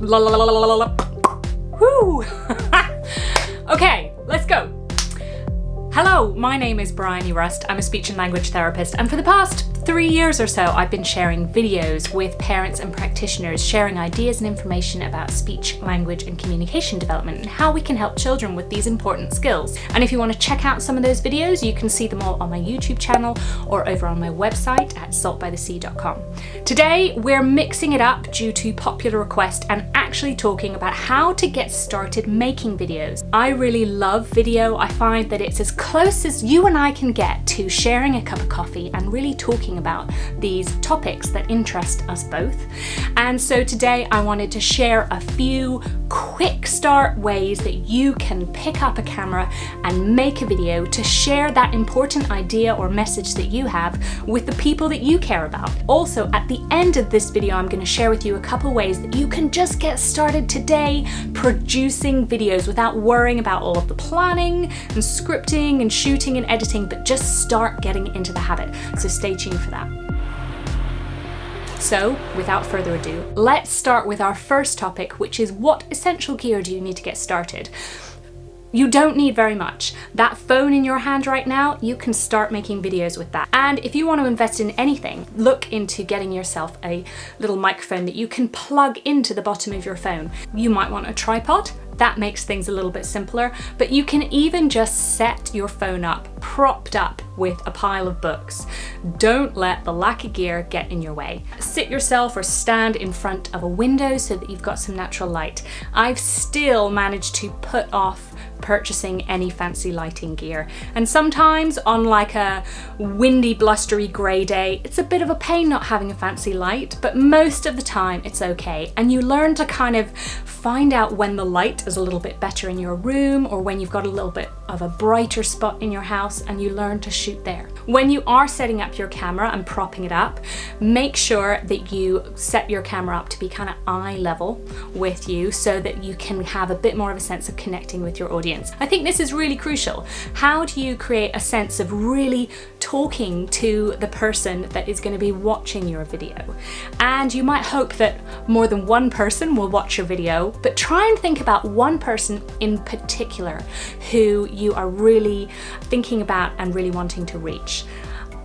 La la la la la la. Woo! Okay, let's go. Hello, my name is Bryony Rust. I'm a speech and language therapist, and for the past 3 years or so, I've been sharing videos with parents and practitioners, sharing ideas and information about speech, language, and communication development and how we can help children with these important skills. And if you want to check out some of those videos, you can see them all on my YouTube channel or over on my website at saltbythesea.com. Today, we're mixing it up due to popular request and actually talking about how to get started making videos. I really love video. I find that it's as close as you and I can get to sharing a cup of coffee and really talking about these topics that interest us both. And so today I wanted to share a few quick start ways that you can pick up a camera and make a video to share that important idea or message that you have with the people that you care about. Also, at the end of this video, I'm going to share with you a couple ways that you can just get started today producing videos without worrying about all of the planning and scripting and shooting and editing, but just start getting into the habit. So stay tuned for that. So, without further ado, let's start with our first topic, which is what essential gear do you need to get started? You don't need very much. That phone in your hand right now, you can start making videos with that. And if you want to invest in anything, look into getting yourself a little microphone that you can plug into the bottom of your phone. You might want a tripod. That makes things a little bit simpler, but you can even just set your phone up, propped up with a pile of books. Don't let the lack of gear get in your way. Sit yourself or stand in front of a window so that you've got some natural light. I've still managed to put off purchasing any fancy lighting gear. And sometimes on like a windy, blustery grey day, it's a bit of a pain not having a fancy light, but most of the time it's okay. And you learn to kind of find out when the light is a little bit better in your room or when you've got a little bit of a brighter spot in your house, and you learn to shoot there. When you are setting up your camera and propping it up, make sure that you set your camera up to be kind of eye level with you so that you can have a bit more of a sense of connecting with your audience. I think this is really crucial. How do you create a sense of really talking to the person that is going to be watching your video? And you might hope that more than one person will watch your video, but try and think about one person in particular who you are really thinking about and really wanting to reach.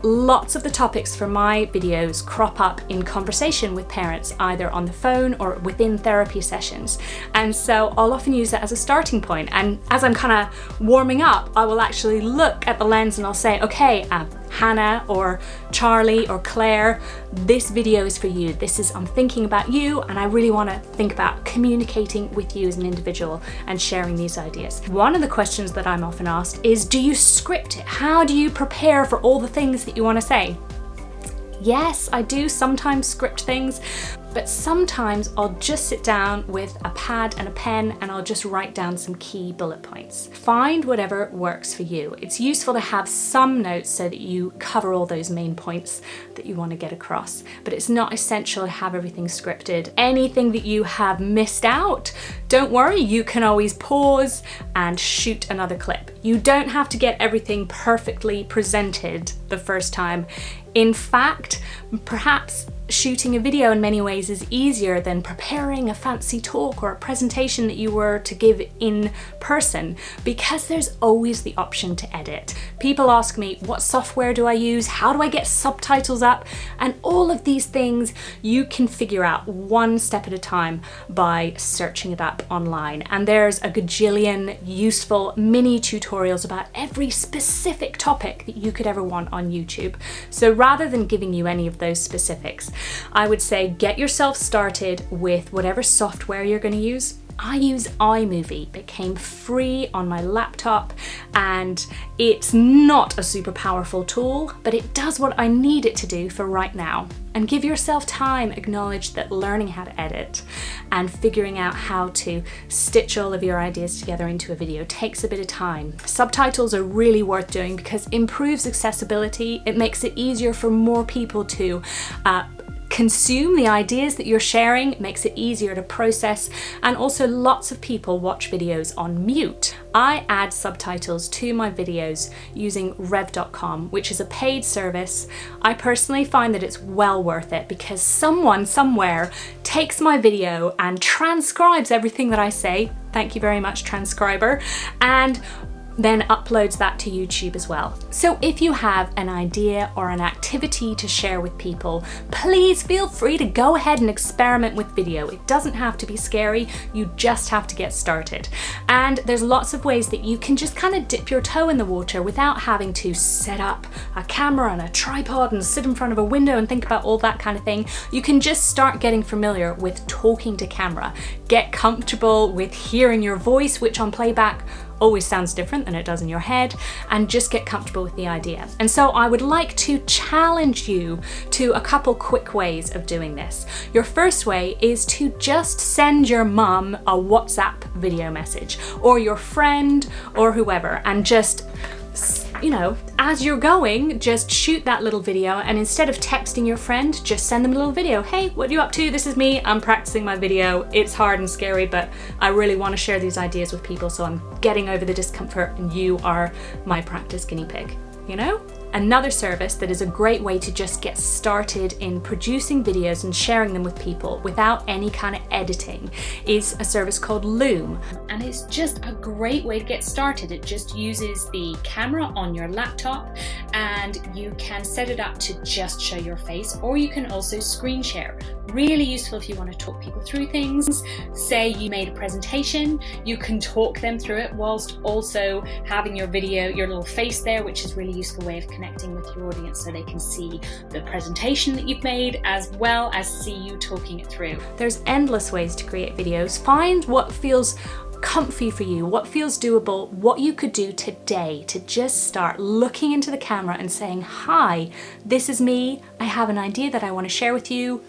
Lots of the topics for my videos crop up in conversation with parents, either on the phone or within therapy sessions. And so I'll often use that as a starting point. And as I'm kind of warming up, I will actually look at the lens and I'll say, okay, Hannah or Charlie or Claire, this video is for you. I'm thinking about you, and I really want to think about communicating with you as an individual and sharing these ideas. One of the questions that I'm often asked is, do you script it? How do you prepare for all the things that you want to say? Yes, I do sometimes script things, but sometimes I'll just sit down with a pad and a pen and I'll just write down some key bullet points. Find whatever works for you. It's useful to have some notes so that you cover all those main points that you want to get across, but it's not essential to have everything scripted. Anything that you have missed out, don't worry, you can always pause and shoot another clip. You don't have to get everything perfectly presented the first time. In fact, perhaps shooting a video in many ways is easier than preparing a fancy talk or a presentation that you were to give in person, because there's always the option to edit. People ask me, what software do I use? How do I get subtitles up? And all of these things you can figure out one step at a time by searching it up online. And there's a gajillion useful mini tutorials about every specific topic that you could ever want on YouTube. So rather than giving you any of those specifics, I would say get yourself started with whatever software you're going to use. I use iMovie. It came free on my laptop and it's not a super powerful tool, but it does what I need it to do for right now. And give yourself time. Acknowledge that learning how to edit and figuring out how to stitch all of your ideas together into a video takes a bit of time. Subtitles are really worth doing because it improves accessibility. It makes it easier for more people to consume the ideas that you're sharing, makes it easier to process, and also lots of people watch videos on mute. I add subtitles to my videos using rev.com, which is a paid service. I personally find that it's well worth it because someone somewhere takes my video and transcribes everything that I say. Thank you very much, transcriber. And then uploads that to YouTube as well. So if you have an idea or an activity to share with people, please feel free to go ahead and experiment with video. It doesn't have to be scary, you just have to get started. And there's lots of ways that you can just kind of dip your toe in the water without having to set up a camera and a tripod and sit in front of a window and think about all that kind of thing. You can just start getting familiar with talking to camera. Get comfortable with hearing your voice, which on playback always sounds different than it does in your head, and just get comfortable with the idea. And so I would like to challenge you to a couple quick ways of doing this. Your first way is to just send your mum a WhatsApp video message, or your friend, or whoever, and just, you know, as you're going, just shoot that little video, and instead of texting your friend, just send them a little video. Hey, what are you up to? This is me, I'm practicing my video. It's hard and scary, but I really want to share these ideas with people, so I'm getting over the discomfort and you are my practice guinea pig, you know? Another service that is a great way to just get started in producing videos and sharing them with people without any kind of editing is a service called Loom. And it's just a great way to get started. It just uses the camera on your laptop and you can set it up to just show your face, or you can also screen share. Really useful if you want to talk people through things. Say you made a presentation, you can talk them through it whilst also having your video, your little face there, which is a really useful way of connecting with your audience so they can see the presentation that you've made as well as see you talking it through. There's endless ways to create videos. Find what feels comfy for you, what feels doable, what you could do today to just start looking into the camera and saying, hi, this is me, I have an idea that I want to share with you,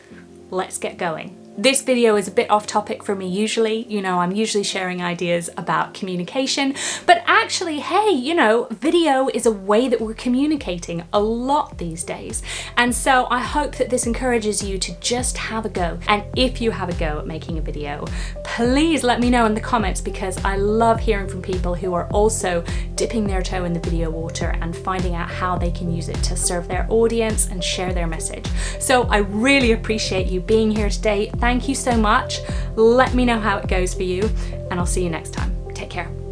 let's get going. This video is a bit off topic for me usually, you know, I'm usually sharing ideas about communication, but actually, hey, you know, video is a way that we're communicating a lot these days. And so I hope that this encourages you to just have a go. And if you have a go at making a video, please let me know in the comments, because I love hearing from people who are also dipping their toe in the video water and finding out how they can use it to serve their audience and share their message. So I really appreciate you being here today. Thank you so much. Let me know how it goes for you, and I'll see you next time. Take care.